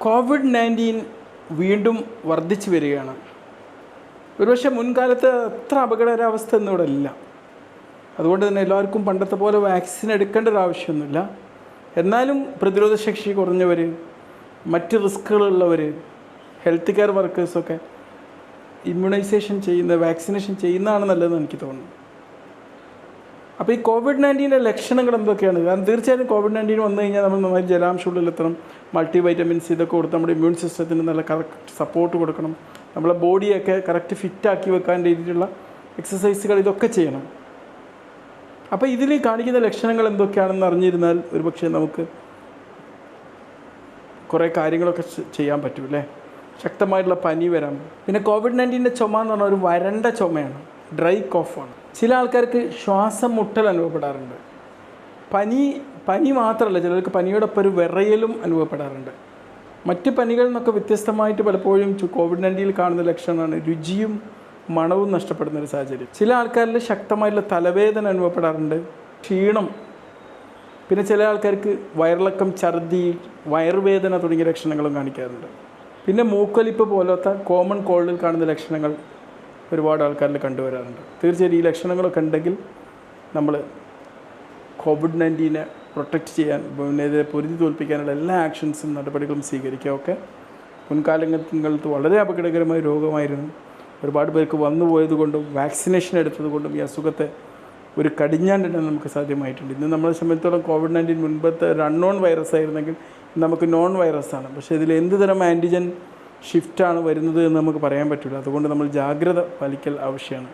COVID-19 വീണ്ടും വർദ്ധിച്ചു വരികയാണ്. ഒരുപക്ഷെ മുൻകാലത്ത് അത്ര അപകടകരാവസ്ഥ ഒന്നും ഇവിടെ ഇല്ല. അതുകൊണ്ട് തന്നെ എല്ലാവർക്കും പണ്ടത്തെ പോലെ വാക്സിൻ എടുക്കേണ്ട ഒരു ആവശ്യമൊന്നുമില്ല. എന്നാലും പ്രതിരോധ ശേഷി കുറഞ്ഞവർ, മറ്റ് റിസ്കുകളുള്ളവർ, ഹെൽത്ത് കെയർ വർക്കേഴ്സൊക്കെ വാക്സിനേഷൻ ചെയ്യുന്നതാണ് നല്ലതെന്ന് എനിക്ക് തോന്നുന്നു. അപ്പോൾ ഈ കോവിഡ്-19 ലക്ഷണങ്ങൾ എന്തൊക്കെയാണ്? കാരണം തീർച്ചയായും കോവിഡ്-19 വന്നു കഴിഞ്ഞാൽ നമ്മൾ നന്നായി ജലാംശം ഉള്ളിലെത്തണം, മൾട്ടി വൈറ്റമിൻസ് ഇതൊക്കെ കൊടുത്ത് നമ്മുടെ ഇമ്മ്യൂൺ സിസ്റ്റത്തിന് നല്ല കറക്റ്റ് സപ്പോർട്ട് കൊടുക്കണം, നമ്മളെ ബോഡിയൊക്കെ കറക്റ്റ് ഫിറ്റാക്കി വെക്കാൻ രീതിയിലുള്ള എക്സസൈസുകൾ ഇതൊക്കെ ചെയ്യണം. അപ്പോൾ ഇതിൽ കാണിക്കുന്ന ലക്ഷണങ്ങൾ എന്തൊക്കെയാണെന്ന് അറിഞ്ഞിരുന്നാൽ ഒരുപക്ഷെ നമുക്ക് കുറേ കാര്യങ്ങളൊക്കെ ചെയ്യാൻ പറ്റും അല്ലേ. ശക്തമായിട്ടുള്ള പനി വരാം. പിന്നെ കോവിഡ്-19 ചുമ എന്ന് പറഞ്ഞാൽ ഒരു വരണ്ട ചുമയാണ്, ഡ്രൈ കോഫാണ്. ചില ആൾക്കാർക്ക് ശ്വാസം മുട്ടൽ അനുഭവപ്പെടാറുണ്ട്. പനി മാത്രമല്ല, ചിലർക്ക് പനിയോടൊപ്പം ഒരു വിറയലും അനുഭവപ്പെടാറുണ്ട്. മറ്റ് പനികളിൽ നിന്നൊക്കെ വ്യത്യസ്തമായിട്ട് പലപ്പോഴും കോവിഡ്-19 കാണുന്ന ലക്ഷണമാണ് രുചിയും മണവും നഷ്ടപ്പെടുന്ന ഒരു സാഹചര്യം. ചില ആൾക്കാരിൽ ശക്തമായിട്ടുള്ള തലവേദന അനുഭവപ്പെടാറുണ്ട്, ക്ഷീണം, പിന്നെ ചില ആൾക്കാർക്ക് വയറിളക്കം, ഛർദി, വയറുവേദന തുടങ്ങിയ ലക്ഷണങ്ങളും കാണിക്കാറുണ്ട്. പിന്നെ മൂക്കൊലിപ്പ് പോലത്തെ കോമൺ കോൾഡിൽ കാണുന്ന ലക്ഷണങ്ങൾ ഒരുപാട് ആൾക്കാരിൽ കണ്ടുവരാറുണ്ട്. തീർച്ചയായും ഈ ലക്ഷണങ്ങളൊക്കെ ഉണ്ടെങ്കിൽ നമ്മൾ കോവിഡ്-19 പ്രൊട്ടക്റ്റ് ചെയ്യാൻ, ഇതിനെ പൊരുതി തോൽപ്പിക്കാനുള്ള എല്ലാ ആക്ഷൻസും നടപടികളും സ്വീകരിക്കുക. ഒക്കെ മുൻകാലങ്ങൾക്ക് വളരെ അപകടകരമായ രോഗമായിരുന്നു. ഒരുപാട് പേർക്ക് വന്നുപോയത് കൊണ്ടും വാക്സിനേഷൻ എടുത്തത് കൊണ്ടും ഈ അസുഖത്തെ ഒരു കടിഞ്ഞാണ്ടിടാൻ നമുക്ക് സാധ്യമായിട്ടുണ്ട്. ഇന്ന് നമ്മളെ സംബന്ധിച്ചിടത്തോളം കോവിഡ്-19 മുൻപത്തെ ഒരു അൺനോൺ വൈറസ് ആയിരുന്നെങ്കിൽ നമുക്ക് നോൺ വൈറസാണ്. പക്ഷേ ഇതിൽ എന്ത് തരം ആൻറ്റിജൻ ഷിഫ്റ്റാണ് വരുന്നത് എന്ന് നമുക്ക് പറയാൻ പറ്റില്ല. അതുകൊണ്ട് നമ്മൾ ജാഗ്രത പാലിക്കൽ ആവശ്യമാണ്.